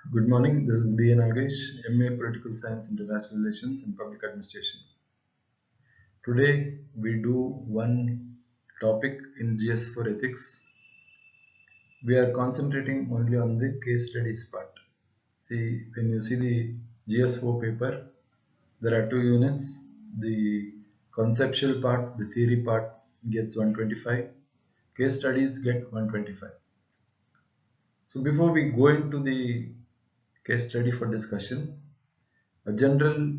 Good morning. This is B. N. Nagesh, MA Political Science, International Relations, and Public Administration. Today we do one topic in GS4 ethics. We are concentrating only on the case studies part. See, when you see the GS4 paper, there are two units. The conceptual part, the theory part gets 125. Case studies get 125. So before we go into the case study for discussion, a general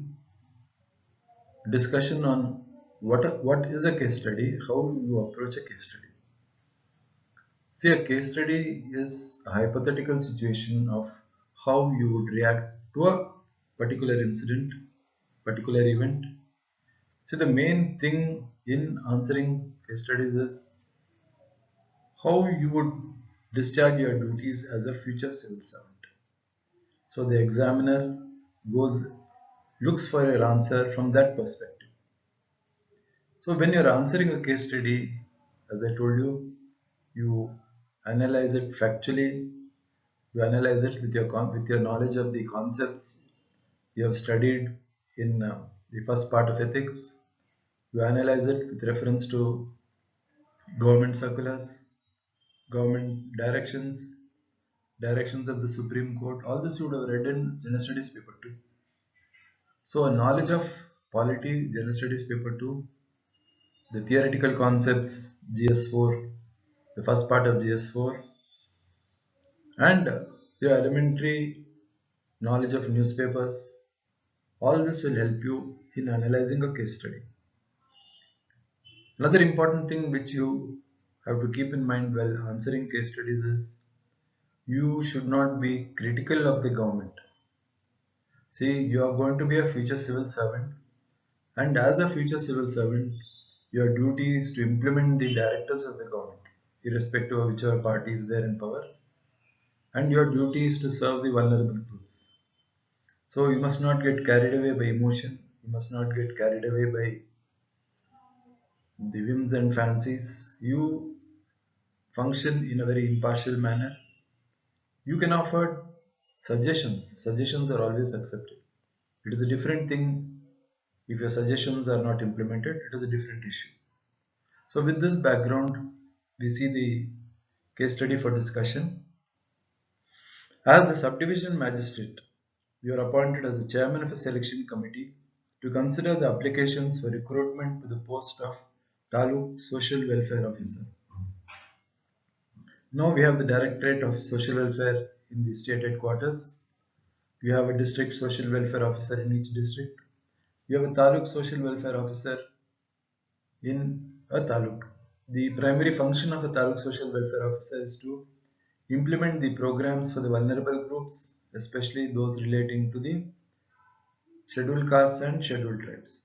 discussion on what is a case study, how you approach a case study. See, a case study is a hypothetical situation of how you would react to a particular incident, particular event. See, the main thing in answering case studies is how you would discharge your duties as a future civil servant. So the examiner goes looks for your answer from that perspective. So when you're answering a case study, as I told you, you analyze it factually. You analyze it with with your knowledge of the concepts you have studied in the first part of ethics. You analyze it with reference to government circulars, government directions, directions of the Supreme Court. All this you would have read in General Studies paper 2. So a knowledge of polity, General Studies paper 2, the theoretical concepts, GS4, the first part of GS4, and your elementary knowledge of newspapers. All this will help you in analyzing a case study. Another important thing which you have to keep in mind while answering case studies is you should not be critical of the government. See, you are going to be a future civil servant, and as a future civil servant, your duty is to implement the directives of the government, irrespective of whichever party is there in power, and your duty is to serve the vulnerable groups. So you must not get carried away by emotion. You must not get carried away by the whims and fancies. You function in a very impartial manner. You can offer suggestions. Suggestions are always accepted. It is a different thing if your suggestions are not implemented. It is a different issue. So with this background, we see the case study for discussion. As the subdivision magistrate, you are appointed as the chairman of a selection committee to consider the applications for recruitment to the post of Taluk Social Welfare Officer. Now we have the Directorate of Social Welfare in the state headquarters. You have a district social welfare officer in each district. You have a Taluk Social Welfare Officer in a Taluk. The primary function of a Taluk Social Welfare Officer is to implement the programs for the vulnerable groups, especially those relating to the scheduled castes and scheduled tribes.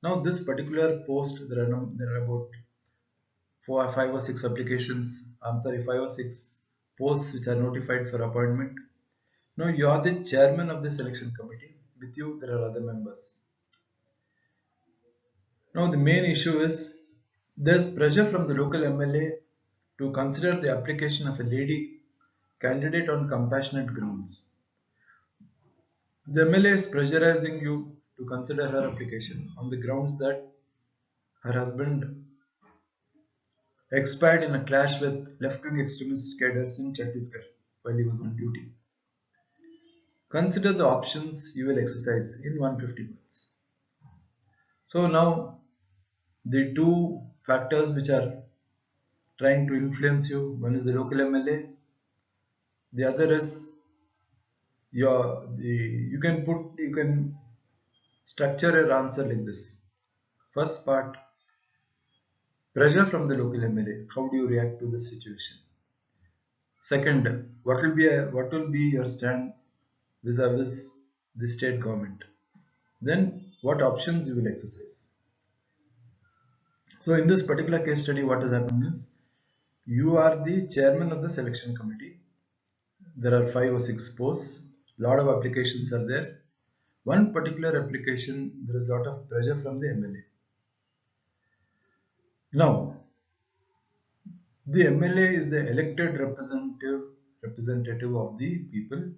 Now, this particular post, there are about 5 or 6 applications. I'm sorry, 5 or 6 posts which are notified for appointment. Now, you are the chairman of the selection committee. With you, there are other members. Now, the main issue is there's pressure from the local MLA to consider the application of a lady candidate on compassionate grounds. The MLA is pressurizing you to consider her application on the grounds that her husband expired in a clash with left-wing extremist cadres in Chhattisgarh while he was on duty. Consider the options you will exercise in 150 minutes. So now the two factors which are trying to influence you, one is the local MLA, the other is you can structure your answer like this. First part, pressure from the local MLA. How do you react to this situation? Second, what will be your stand vis-a-vis the state government? Then, what options you will exercise? So, in this particular case study, what has happened is you are the chairman of the selection committee. There are 5 or 6 posts. Lot of applications are there. One particular application, there is a lot of pressure from the MLA. Now, the MLA is the elected representative of the people.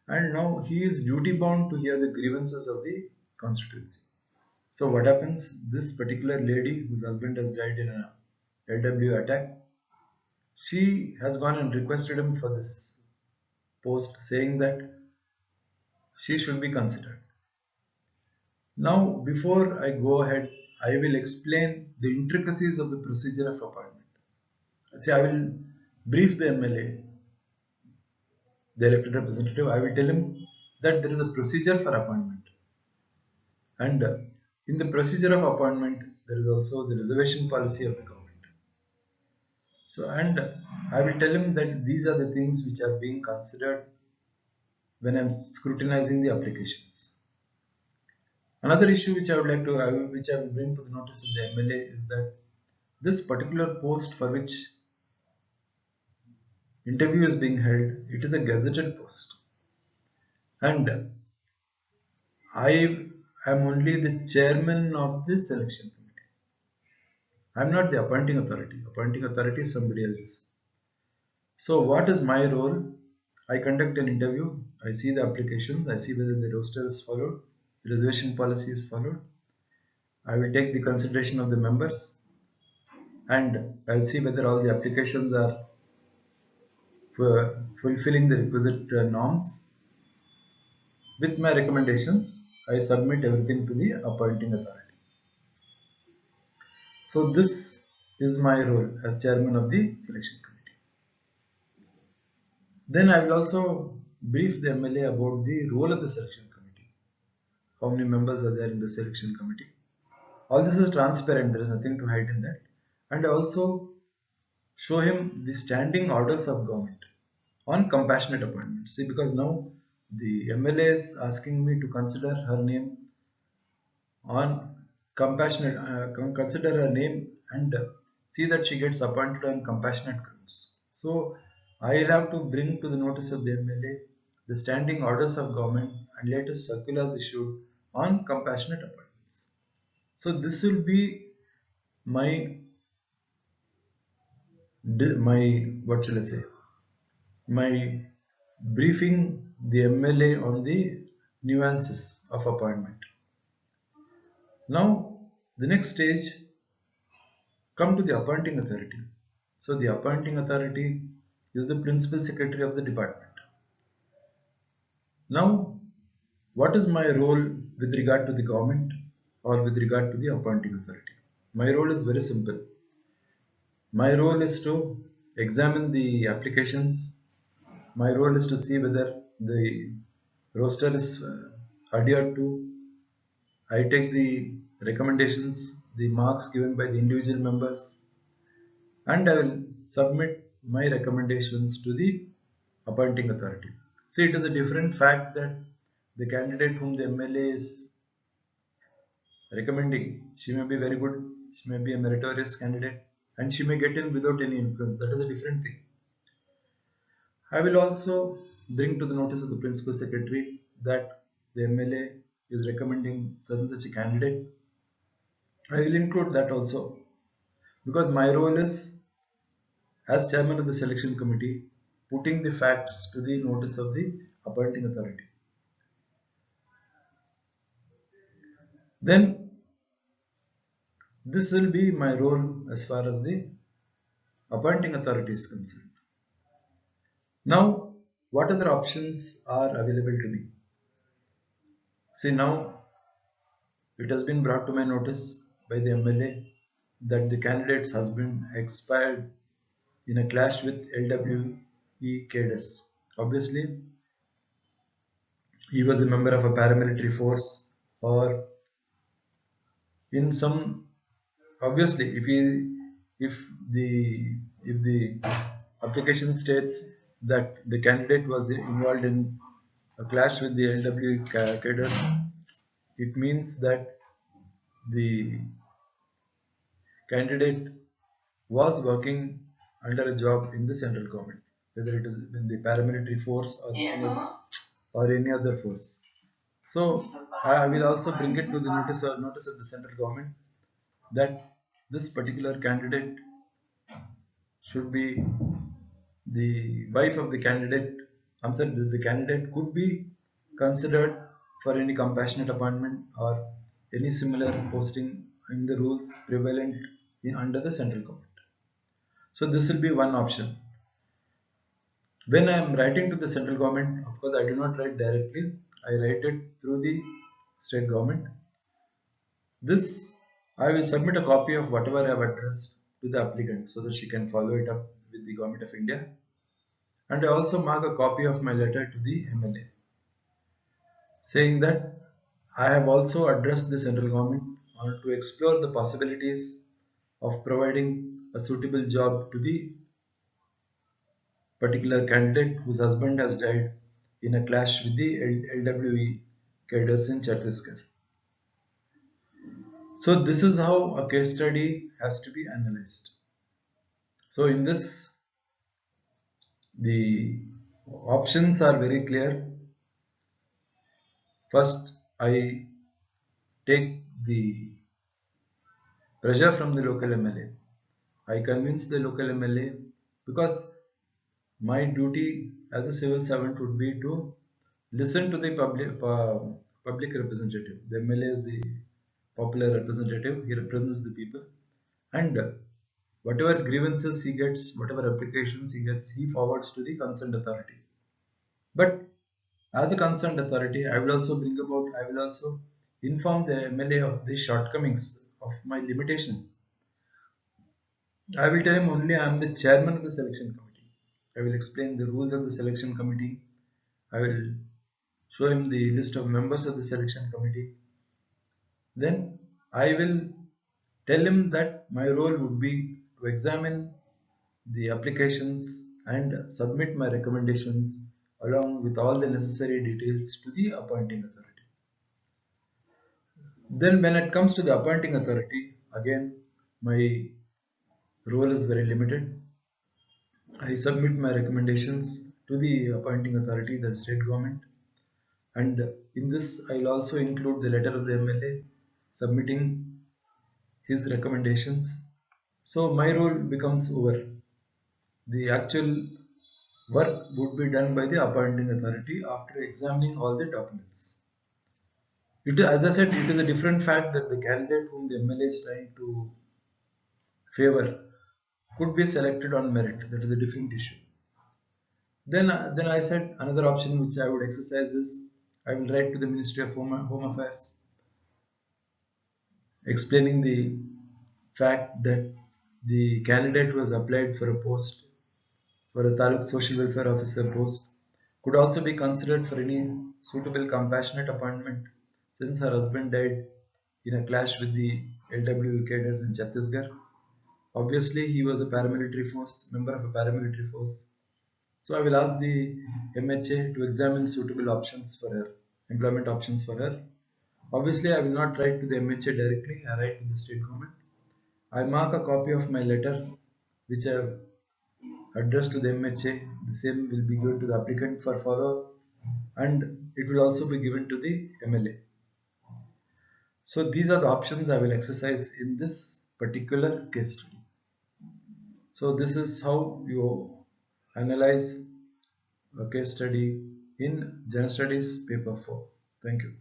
and now he is duty bound to hear the grievances of the constituency. So what happens? This particular lady whose husband has died in a LW attack, she has gone and requested him for this post, saying that she should be considered. Now, before I go ahead, I will explain the intricacies of the procedure of appointment. See, I will brief the MLA, the elected representative. I will tell him that there is a procedure for appointment, and in the procedure of appointment, there is also the reservation policy of the government. So, and I will tell him that these are the things which are being considered when I'm scrutinizing the applications. Another issue which I would like to, which I will bring to the notice of the MLA is that this particular post for which interview is being held, it is a gazetted post, and I am only the chairman of this selection committee. I am not the appointing authority. Appointing authority is somebody else. So what is my role? I conduct an interview. I see the applications. I see whether the roster is followed, the reservation policy is followed. I will take the consideration of the members, and I'll see whether all the applications are fulfilling the requisite norms. With my recommendations, I submit everything to the appointing authority. So this is my role as chairman of the selection committee. Then I will also brief the MLA about the role of the selection committee. How many members are there in the selection committee? All this is transparent, there is nothing to hide in that. And I also show him the standing orders of government on compassionate appointments. See, because now the MLA is asking me to consider her name on compassionate, consider her name and see that she gets appointed on compassionate grounds. So I'll have to bring to the notice of the MLA the standing orders of government and latest circulars issued on compassionate appointments. So this will be my my what shall I say? My briefing the MLA on the nuances of appointment. Now the next stage, come to the appointing authority. So the appointing authority is the principal secretary of the department. Now, what is my role with regard to the government or with regard to the appointing authority? My role is very simple. My role is to examine the applications. My role is to see whether the roster is adhered to. I take the recommendations, the marks given by the individual members, and I will submit my recommendations to the appointing authority. See, it is a different fact that the candidate whom the MLA is recommending, she may be very good, she may be a meritorious candidate, and she may get in without any influence. That is a different thing. I will also bring to the notice of the principal secretary that the MLA is recommending such a candidate. I will include that also because my role is as chairman of the selection committee, putting the facts to the notice of the appointing authority. Then this will be my role as far as the appointing authority is concerned. Now, what other options are available to me? See, now it has been brought to my notice by the MLA that the candidate's husband expired in a clash with LWE cadres. Obviously, he was a member of a paramilitary force, or in some, obviously if the if the application states that the candidate was involved in a clash with the LW cadres, it means that the candidate was working under a job in the central government, whether it is in the paramilitary force or any other force. So I will also bring it to the notice of the central government that this particular candidate should be the wife of the candidate I'm sorry, the candidate could be considered for any compassionate appointment or any similar posting in the rules prevalent under the central government. So this will be one option. When I am writing to the central government, of course, I do not write directly. I write it through the state government. This I will submit a copy of whatever I have addressed to the applicant so that she can follow it up with the Government of India. And I also mark a copy of my letter to the MLA saying that I have also addressed the central government to explore the possibilities of providing a suitable job to the particular candidate whose husband has died in a clash with the LWE cadres in Chhattisgarh. So this is how a case study has to be analyzed. So in this, the options are very clear. First, I take the pressure from the local MLA. I convince the local MLA because my duty as a civil servant would be to listen to the public representative. The MLA is the popular representative. He represents the people, and whatever grievances he gets, whatever applications he gets, he forwards to the concerned authority. But as a concerned authority, I will also bring about. I will also inform the MLA of the shortcomings of my limitations. I will tell him only I am the chairman of the selection committee. I will explain the rules of the selection committee. I will show him the list of members of the selection committee. Then I will tell him that my role would be to examine the applications and submit my recommendations along with all the necessary details to the appointing authority. Then when it comes to the appointing authority, again my role is very limited. I submit my recommendations to the appointing authority, the state government, and in this I will also include the letter of the MLA submitting his recommendations. So my role becomes over. The actual work would be done by the appointing authority after examining all the documents. As I said, it is a different fact that the candidate whom the MLA is trying to favor could be selected on merit. That is a different issue. Then I said another option which I would exercise is I will write to the Ministry of Home Affairs explaining the fact that the candidate who has applied for a post for a Taluk Social Welfare Officer post could also be considered for any suitable compassionate appointment since her husband died in a clash with the LWE cadres in Chhattisgarh. Obviously, he was a paramilitary force, member of a paramilitary force. So I will ask the MHA to examine suitable options for her, employment options for her. Obviously, I will not write to the MHA directly, I write to the state government. I mark a copy of my letter which I have addressed to the MHA. The same will be given to the applicant for follow and it will also be given to the MLA. So these are the options I will exercise in this particular case study. So this is how you analyze a case study in General Studies paper 4. Thank you.